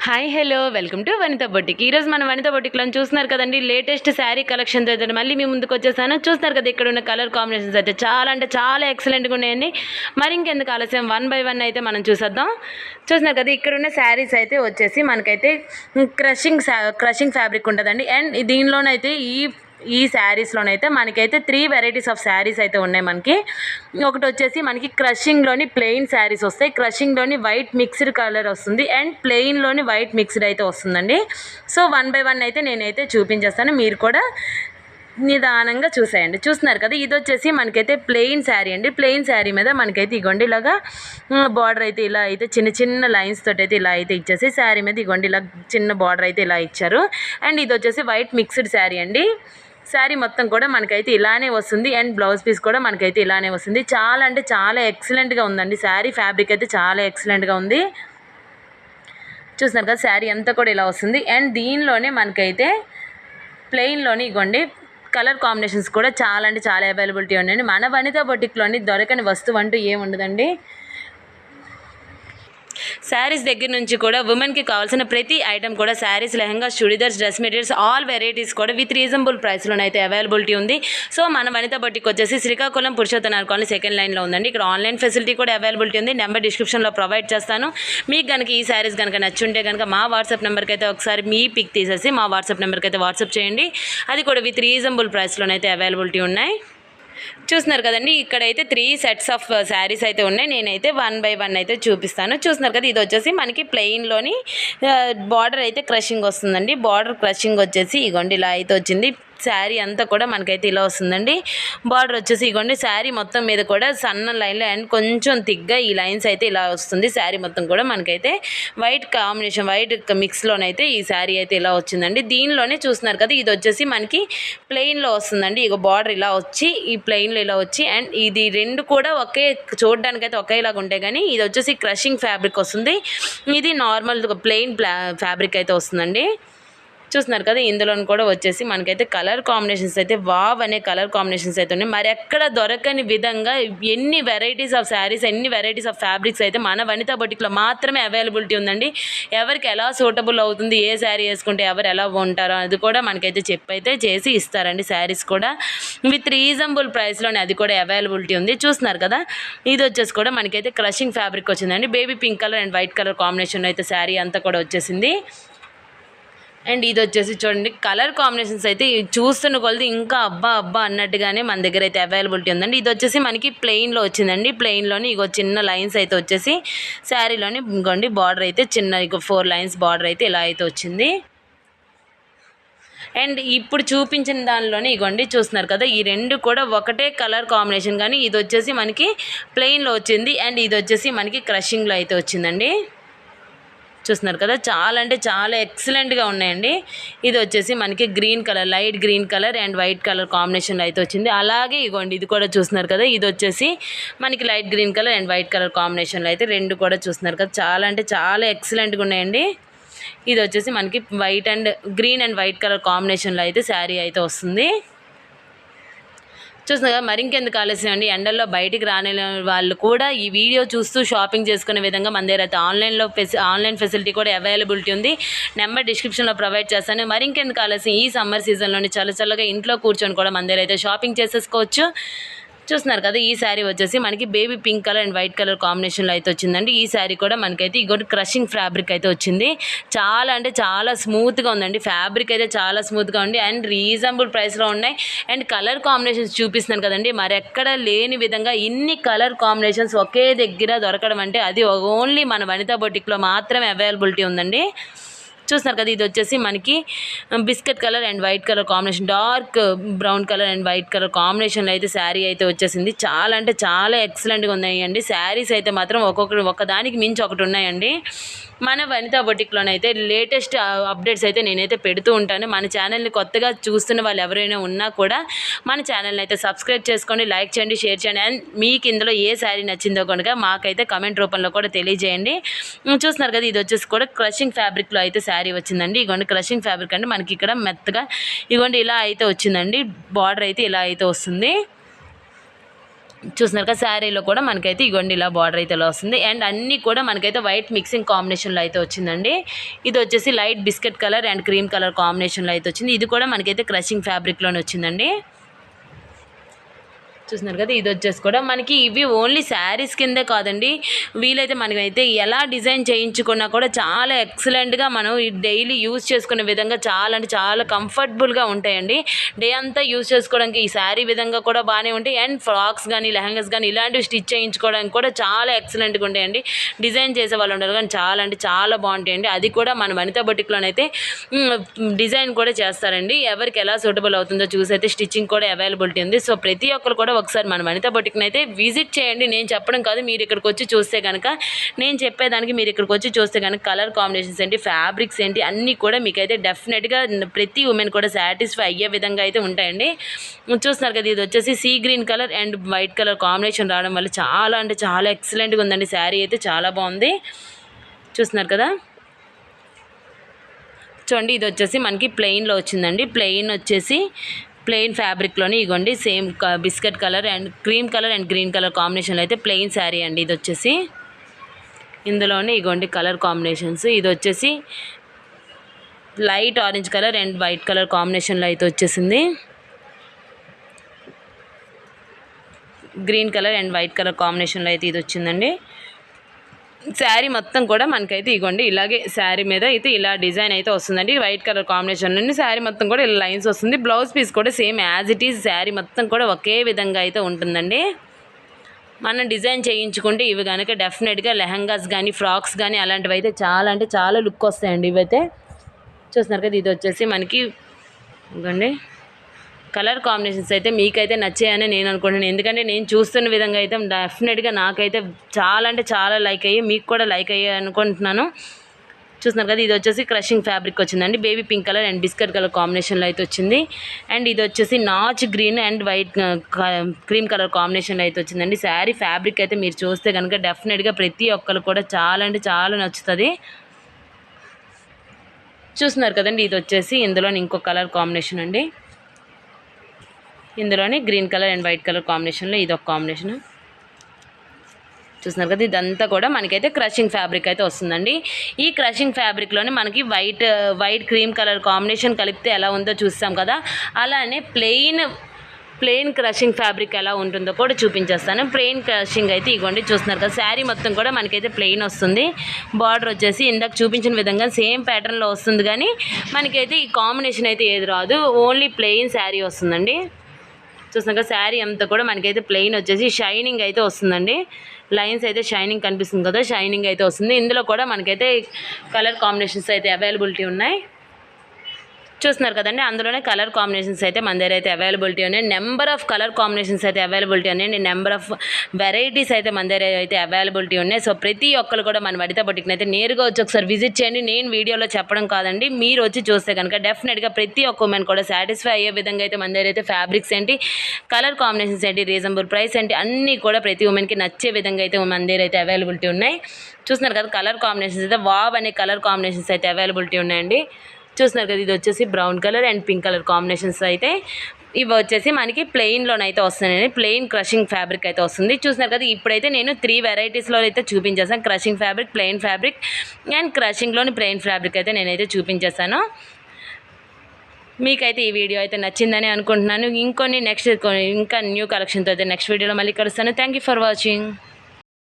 Hi hello welcome to Vanitha boutique. ఈరోజు మన వనిత బొటిక్లో చూస్తున్నారు కదండి, లేటెస్ట్ శారీ కలెక్షన్స్ అయితే మళ్ళీ మీ ముందుకు వచ్చేసాను. చూస్తున్నారు కదా ఇక్కడ ఉన్న కలర్ కాంబినేషన్స్ అయితే చాలా అంటే చాలా ఎక్సలెంట్గా ఉన్నాయండి. మరి ఇంకెందుకు ఆలస్యం, 1 by 1 అయితే మనం చూసేద్దాం. చూస్తున్నారు కదా ఇక్కడ ఉన్న శారీస్ అయితే వచ్చేసి మనకైతే క్రషింగ్ ఫ్యాబ్రిక్ ఉంటుందండి. అండ్ దీనిలోనైతే ఈ శారీస్లోనైతే మనకైతే 3 వెరైటీస్ ఆఫ్ శారీస్ అయితే ఉన్నాయి. ఒకటి వచ్చేసి మనకి క్రషింగ్లోని ప్లెయిన్ శారీస్ వస్తాయి, క్రషింగ్లోని వైట్ మిక్స్డ్ కలర్ వస్తుంది, అండ్ ప్లెయిన్లోని వైట్ మిక్స్డ్ అయితే వస్తుందండి. సో 1 by 1 అయితే నేనైతే చూపించేస్తాను, మీరు కూడా నిదానంగా చూసేయండి. చూస్తున్నారు కదా ఇది వచ్చేసి మనకైతే ప్లెయిన్ శారీ అండి. ప్లెయిన్ శారీ మీద మనకైతే ఇగోండి ఇలాగా బార్డర్ అయితే ఇలా అయితే చిన్న చిన్న లైన్స్ తోటి అయితే ఇలా అయితే ఇచ్చేసి శారీ మీద ఇగోండి ఇలా చిన్న బార్డర్ అయితే ఇలా ఇచ్చారు. అండ్ ఇది వచ్చేసి వైట్ మిక్స్డ్ శారీ అండి. శారీ మొత్తం కూడా మనకైతే ఇలానే వస్తుంది, అండ్ బ్లౌజ్ పీస్ కూడా మనకైతే ఇలానే వస్తుంది. చాలా అంటే చాలా ఎక్సలెంట్గా ఉందండి. శారీ ఫ్యాబ్రిక్ అయితే చాలా ఎక్సలెంట్గా ఉంది. చూస్తున్నారు కదా శారీ అంతా కూడా ఇలా వస్తుంది. అండ్ దీనిలోనే మనకైతే ప్లెయిన్లోని ఇగోండి కలర్ కాంబినేషన్స్ కూడా చాలా అంటే చాలా అవైలబిలిటీ ఉన్నాయండి. మన వనిత బొటిక్లోని దొరకని వస్తువు అంటూ ఏముండదండి. శారీస్ దగ్గర నుంచి కూడా ఉమెన్కి కావాల్సిన ప్రతి ఐటమ్ కూడా saris, lehenga, churidars, dress materials all varieties కూడా విత్ రీజనబుల్ ప్రైస్లోనైతే అవైలబిలిటీ ఉంది. సో మన వనిత బొటిక్ వచ్చేసి శ్రీకాకుళం పురుషోత్తమ కాలనీ సెకండ్ లైన్లో ఉందండి. ఇక్కడ ఆన్లైన్ ఫెసిలిటీ కూడా అవైలబిలిటీ ఉంది. నెంబర్ డిస్క్రిప్షన్లో ప్రొవైడ్ చేస్తాను. మీకు కనుక ఈ శారీస్ కనుక నచ్చుంటే కనుక మా వాట్సాప్ నెంబర్కి అయితే ఒకసారి మీ పిక్ తీసేసి మా వాట్సాప్ నెంబర్కి అయితే వాట్సాప్ చేయండి. అది కూడా విత్ రీజనబుల్ ప్రైస్లోనైతే అవైలబిలిటీ ఉన్నాయి. చూస్తున్నారు కదండి ఇక్కడైతే 3 సెట్స్ ఆఫ్ శారీస్ అయితే ఉన్నాయి. నేనైతే 1 by 1 అయితే చూపిస్తాను. చూస్తున్నారు కదా ఇది వచ్చేసి మనకి ప్లెయిన్లోని బార్డర్ అయితే క్రషింగ్ వస్తుందండి. బార్డర్ క్రషింగ్ వచ్చేసి ఇగోండి ఇలా అయితే వచ్చింది. శారీ అంతా కూడా మనకైతే ఇలా వస్తుందండి. బార్డర్ వచ్చేసి ఇగోండి శారీ మొత్తం మీద కూడా సన్న లైన్లో అండ్ కొంచెం థిక్గా ఈ లైన్స్ అయితే ఇలా వస్తుంది. శారీ మొత్తం కూడా మనకైతే వైట్ కాంబినేషన్, వైట్ మిక్స్లోనైతే ఈ శారీ అయితే ఇలా వచ్చిందండి. దీనిలోనే చూస్తున్నారు కదా ఇది వచ్చేసి మనకి ప్లెయిన్లో వస్తుందండి. ఇక బార్డర్ ఇలా వచ్చి ఈ ప్లెయిన్లో ఇలా వచ్చి అండ్ ఇది రెండు కూడా చూడడానికైతే ఒకేలాగా ఉంటాయి, కానీ ఇది వచ్చేసి క్రషింగ్ ఫ్యాబ్రిక్ వస్తుంది. ఇది నార్మల్ ప్లెయిన్ ఫ్యాబ్రిక్ అయితే వస్తుందండి. చూస్తున్నారు కదా ఇందులో కూడా వచ్చేసి మనకైతే కలర్ కాంబినేషన్స్ అయితే వావ్ అనే కలర్ కాంబినేషన్స్ అయితే ఉన్నాయి. మరి ఎక్కడ దొరకని విధంగా ఎన్ని వెరైటీస్ ఆఫ్ శారీస్, ఎన్ని వెరైటీస్ ఆఫ్ ఫ్యాబ్రిక్స్ అయితే మన వనిత బొటిక్లో మాత్రమే అవైలబిలిటీ ఉందండి. ఎవరికి ఎలా సూటబుల్ అవుతుంది, ఏ శారీ వేసుకుంటే ఎవరు ఎలా ఉంటారో అది కూడా మనకైతే చెప్పైతే చేసి ఇస్తారండి. శారీస్ కూడా విత్ రీజనబుల్ ప్రైస్లోనే అది కూడా అవైలబిలిటీ ఉంది. చూస్తున్నారు కదా ఇది వచ్చేసి కూడా మనకైతే క్రషింగ్ ఫ్యాబ్రిక్ వచ్చిందండి. Baby pink colour and white colour combination అయితే శారీ అంతా కూడా వచ్చేసింది. అండ్ ఇది వచ్చేసి చూడండి కలర్ కాంబినేషన్స్ అయితే చూస్తున్న కొలది ఇంకా అబ్బా అబ్బా అన్నట్టుగానే మన దగ్గర అయితే అవైలబిలిటీ ఉందండి. ఇది వచ్చేసి మనకి ప్లెయిన్లో వచ్చిందండి. ప్లెయిన్లోని ఇగో చిన్న లైన్స్ అయితే వచ్చేసి శారీలోని ఇంకోండి బార్డర్ అయితే చిన్న 4 లైన్స్ బార్డర్ అయితే ఇలా అయితే వచ్చింది. అండ్ ఇప్పుడు చూపించిన దానిలోనే ఇగోండి చూస్తున్నారు కదా ఈ రెండు కూడా ఒకటే కలర్ కాంబినేషన్, కానీ ఇది వచ్చేసి మనకి ప్లెయిన్లో వచ్చింది అండ్ ఇది వచ్చేసి మనకి క్రషింగ్లో అయితే వచ్చిందండి. చూస్తున్నారు కదా చాలా అంటే చాలా ఎక్సలెంట్గా ఉన్నాయండి. ఇది వచ్చేసి మనకి green colour, light green colour and white colour కాంబినేషన్లో అయితే వచ్చింది. అలాగే ఇగోండి ఇది కూడా చూస్తున్నారు కదా ఇది వచ్చేసి మనకి light green colour and white colour కాంబినేషన్లో అయితే రెండు కూడా చూస్తున్నారు కదా చాలా అంటే చాలా ఎక్సలెంట్గా ఉన్నాయండి. ఇది వచ్చేసి మనకి white and green and white colour కాంబినేషన్లో అయితే శారీ అయితే వస్తుంది. చూస్తున్నారు కదా మరి ఇంకెందుకు ఆలస్యం అండి. ఎండల్లో బయటికి రాని వాళ్ళు కూడా ఈ వీడియో చూస్తూ షాపింగ్ చేసుకునే విధంగా మన దగ్గర అయితే ఆన్లైన్ ఫెసిలిటీ కూడా అవైలబిలిటీ ఉంది. నెంబర్ డిస్క్రిప్షన్లో ప్రొవైడ్ చేస్తాను. మరి ఇంకెందుకు ఆలస్యం ఈ సమ్మర్ సీజన్లోని చల్లగా ఇంట్లో కూర్చొని కూడా మన దగ్గర అయితే షాపింగ్ చేసేసుకోవచ్చు. చూస్తున్నారు కదా ఈ శారీ వచ్చేసి మనకి baby pink colour and white colour కాంబినేషన్లో అయితే వచ్చిందండి. ఈ శారీ కూడా మనకైతే ఇంకోటి క్రషింగ్ ఫ్యాబ్రిక్ అయితే వచ్చింది. చాలా అంటే చాలా స్మూత్గా ఉందండి. ఫ్యాబ్రిక్ అయితే చాలా స్మూత్గా ఉంది అండ్ రీజనబుల్ ప్రైస్లో ఉన్నాయి. అండ్ కలర్ కాంబినేషన్స్ చూపిస్తున్నాను కదండి, మరి ఎక్కడ లేని విధంగా ఇన్ని కలర్ కాంబినేషన్స్ ఒకే దగ్గర దొరకడం అంటే అది ఓన్లీ మన వనిత బొటిక్లో మాత్రమే అవైలబిలిటీ ఉందండి. చూస్తున్నారు కదా ఇది వచ్చేసి మనకి biscuit colour and white colour combination, dark brown colour and white colour కాంబినేషన్లో అయితే శారీ అయితే వచ్చేసింది. చాలా అంటే చాలా ఎక్సలెంట్గా ఉన్నాయండి. శారీస్ అయితే మాత్రం ఒకదానికి మించి ఒకటి ఉన్నాయండి. మన వనిత బొటిక్లోనైతే లేటెస్ట్ అప్డేట్స్ అయితే నేనైతే పెడుతూ ఉంటాను. మన ఛానల్ని కొత్తగా చూస్తున్న వాళ్ళు ఎవరైనా ఉన్నా కూడా మన ఛానల్ని అయితే సబ్స్క్రైబ్ చేసుకోండి, లైక్ చేయండి, షేర్ చేయండి. అండ్ మీకు ఇందులో ఏ శారీ నచ్చిందో కనుక మాకైతే కమెంట్ రూపంలో కూడా తెలియజేయండి. చూస్తున్నారు కదా ఇది వచ్చేసి కూడా క్రషింగ్ ఫ్యాబ్రిక్లో అయితే శారీ వచ్చిందండి. ఇగోండి క్రషింగ్ ఫ్యాబ్రిక్ అంటే మనకి ఇక్కడ మెత్తగా ఇగోండి ఇలా అయితే వచ్చిందండి. బార్డర్ అయితే ఇలా అయితే వస్తుంది. చూస్తున్నారు కదా శారీలో కూడా మనకైతే ఇగోండి ఇలా బార్డర్ అయితే ఇలా వస్తుంది. అండ్ అన్నీ కూడా మనకైతే వైట్ మిక్సింగ్ కాంబినేషన్లో అయితే వచ్చిందండి. ఇది వచ్చేసి light biscuit colour and cream colour కాంబినేషన్లో అయితే వచ్చింది. ఇది కూడా మనకైతే క్రషింగ్ ఫ్యాబ్రిక్లోనే వచ్చిందండి. చూస్తున్నారు కదా, ఇది వచ్చేసి కూడా మనకి ఇవి ఓన్లీ శారీస్ కిందే కాదండి, వీలైతే మనమైతే ఎలా డిజైన్ చేయించుకున్నా కూడా చాలా ఎక్సలెంట్గా మనం డైలీ యూజ్ చేసుకునే విధంగా చాలా అంటే చాలా కంఫర్టబుల్గా ఉంటాయండి. డే అంతా యూజ్ చేసుకోవడానికి ఈ శారీ విధంగా కూడా బాగానే ఉంటాయి. అండ్ ఫ్రాక్స్ కానీ లెహంగాస్ కానీ ఇలాంటివి స్టిచ్ చేయించుకోవడానికి కూడా చాలా ఎక్సలెంట్గా ఉంటాయండి. డిజైన్ చేసే వాళ్ళు ఉంటారు కానీ చాలా అంటే చాలా బాగుంటాయండి. అది కూడా మన వనితా బొటిక్లోనైతే డిజైన్ కూడా చేస్తారండి. ఎవరికి ఎలా సూటబుల్ అవుతుందో చూసి అయితే స్టిచ్చింగ్ కూడా అవైలబిలిటీ ఉంది. సో ప్రతి ఒక్కరు కూడా ఒకసారి మన వనితా బొటిక్ని అయితే విజిట్ చేయండి. నేను చెప్పడం కాదు, మీరు ఇక్కడికి వచ్చి చూస్తే కనుక, నేను చెప్పేదానికి మీరు ఇక్కడికి వచ్చి చూస్తే కనుక కలర్ కాంబినేషన్స్ ఏంటి, ఫ్యాబ్రిక్స్ ఏంటి అన్నీ కూడా మీకైతే డెఫినెట్గా ప్రతి ఉమెన్ కూడా సాటిస్ఫై అయ్యే విధంగా అయితే ఉంటాయండి. చూస్తున్నారు కదా, ఇది వచ్చేసి sea green colour and white colour combination రావడం వల్ల చాలా అంటే చాలా ఎక్సలెంట్గా ఉందండి. శారీ అయితే చాలా బాగుంది. చూస్తున్నారు కదా, చూడండి ఇది వచ్చేసి మనకి ప్లెయిన్లో వచ్చిందండి. ప్లెయిన్ ఫ్యాబ్రిక్లోనే ఇగోండి same biscuit colour and cream colour and green colour కాంబినేషన్లో అయితే ప్లెయిన్ శారీ అండి. ఇది వచ్చేసి ఇందులోనే ఇగోండి కలర్ కాంబినేషన్స్. ఇది వచ్చేసి light orange colour and white colour కాంబినేషన్లో అయితే వచ్చేసింది. Green colour and white colour కాంబినేషన్లో అయితే ఇది వచ్చిందండి. శారీ మొత్తం కూడా మనకైతే ఇగోండి ఇలాగే శారీ మీద అయితే ఇలా డిజైన్ అయితే వస్తుందండి. వైట్ కలర్ కాంబినేషన్ నుండి శారీ మొత్తం కూడా ఇలా లైన్స్ వస్తుంది. బ్లౌజ్ పీస్ కూడా same as it is sari మొత్తం కూడా ఒకే విధంగా అయితే ఉంటుందండి. మనం డిజైన్ చేయించుకుంటే ఇవి కనుక డెఫినెట్గా లెహంగాస్ కానీ ఫ్రాక్స్ కానీ అలాంటివి అయితే చాలా అంటే చాలా లుక్ వస్తాయండి. ఇవైతే చూస్తున్నారు కదా, ఇది వచ్చేసి మనకి ఇగోండి కలర్ కాంబినేషన్స్ అయితే మీకైతే నచ్చాయని నేను అనుకుంటున్నాను. ఎందుకంటే నేను చూస్తున్న విధంగా అయితే డెఫినెట్గా నాకైతే చాలా అంటే చాలా లైక్ అయ్యి మీకు కూడా లైక్ అయ్యాయి అనుకుంటున్నాను. చూస్తున్నారు కదా, ఇది వచ్చేసి క్రషింగ్ ఫ్యాబ్రిక్ వచ్చిందండి. Baby pink colour and biscuit colour కాంబినేషన్లో అయితే వచ్చింది. అండ్ ఇది వచ్చేసి notch green and white cream colour కాంబినేషన్లో అయితే వచ్చిందండి. శారీ ఫ్యాబ్రిక్ అయితే మీరు చూస్తే కనుక డెఫినెట్గా ప్రతి ఒక్కరు కూడా చాలా అంటే చాలా నచ్చుతుంది. చూస్తున్నారు కదండి, ఇది వచ్చేసి ఇందులో ఇంకో కలర్ కాంబినేషన్ అండి. ఇందులోనే green colour and white colour కాంబినేషన్లో ఇది ఒక కాంబినేషన్. చూస్తున్నారు కదా, ఇదంతా కూడా మనకైతే క్రషింగ్ ఫ్యాబ్రిక్ అయితే వస్తుందండి. ఈ క్రషింగ్ ఫ్యాబ్రిక్లోనే మనకి వైట్ క్రీమ్ కలర్ కాంబినేషన్ కలిపితే ఎలా ఉందో చూస్తాం కదా, అలానే ప్లెయిన్ క్రషింగ్ ఫ్యాబ్రిక్ ఎలా ఉంటుందో కూడా చూపించేస్తాను. ప్లెయిన్ క్రషింగ్ అయితే ఇగోండి చూస్తున్నారు కదా, శారీ మొత్తం కూడా మనకైతే ప్లెయిన్ వస్తుంది. బార్డర్ వచ్చేసి ఇందాక చూపించిన విధంగా సేమ్ ప్యాటర్న్లో వస్తుంది, కానీ మనకైతే ఈ కాంబినేషన్ అయితే ఏది రాదు, ఓన్లీ ప్లెయిన్ శారీ వస్తుందండి. చూస్తున్నాక శారీ అంతా కూడా మనకైతే ప్లెయిన్ వచ్చేసి షైనింగ్ అయితే వస్తుందండి. లైన్స్ అయితే షైనింగ్ కనిపిస్తుంది కదా, షైనింగ్ అయితే వస్తుంది. ఇందులో కూడా మనకైతే కలర్ కాంబినేషన్స్ అయితే అవైలబిలిటీ ఉన్నాయి. చూస్తున్నారు కదండి, అందులోనే కలర్ కాంబినేషన్స్ అయితే మన దగ్గర అయితే అవైలబిలిటీ ఉన్నాయి. నెంబర్ ఆఫ్ కలర్ కాంబినేషన్స్ అయితే అవైలబిలిటీ ఉన్నాయండి. నెంబర్ ఆఫ్ వెరైటీస్ అయితే మన దగ్గర అయితే అవైలబిలిటీ ఉన్నాయి. సో ప్రతి ఒక్కరు కూడా మన వనితా బొటిక్ని అయితే నేరుగా వచ్చి ఒకసారి విజిట్ చేయండి. నేను వీడియోలో చెప్పడం కాదండి, మీరు వచ్చి చూస్తే కనుక డెఫినెట్గా ప్రతి ఒక్క ఉమెన్ కూడా సాటిస్ఫై అయ్యే విధంగా అయితే మన దగ్గర అయితే ఫ్యాబ్రిక్స్ ఏంటి, కలర్ కాంబినేషన్స్ ఏంటి, రీజనబుల్ ప్రైస్ ఏంటి అన్నీ కూడా ప్రతి ఉమెన్కి నచ్చే విధంగా అయితే మన దగ్గర అయితే అవైలబిలిటీ ఉన్నాయి. చూస్తున్నారు కదా, కలర్ కాంబినేషన్స్ అయితే వావ్ అనే కలర్ కాంబినేషన్స్ అయితే అవైలబిలిటీ ఉన్నాయండి. చూస్తున్నారు కదా, ఇది వచ్చేసి brown colour and pink colour combinations అయితే ఇవి వచ్చేసి మనకి ప్లెయిన్లోనైతే వస్తున్నాయండి. ప్లెయిన్ క్రషింగ్ ఫ్యాబ్రిక్ అయితే వస్తుంది. చూస్తున్నారు కదా, ఇప్పుడైతే నేను 3 వెరైటీస్లో అయితే చూపించేసాను. Crushing fabric, plain fabric and క్రషింగ్లోని ప్లెయిన్ ఫ్యాబ్రిక్ అయితే నేనైతే చూపించేసాను. మీకైతే ఈ వీడియో అయితే నచ్చిందని అనుకుంటున్నాను. ఇంకా న్యూ కలెక్షన్తో అయితే నెక్స్ట్ వీడియోలో మళ్ళీ కలుస్తాను. Thank you for watching.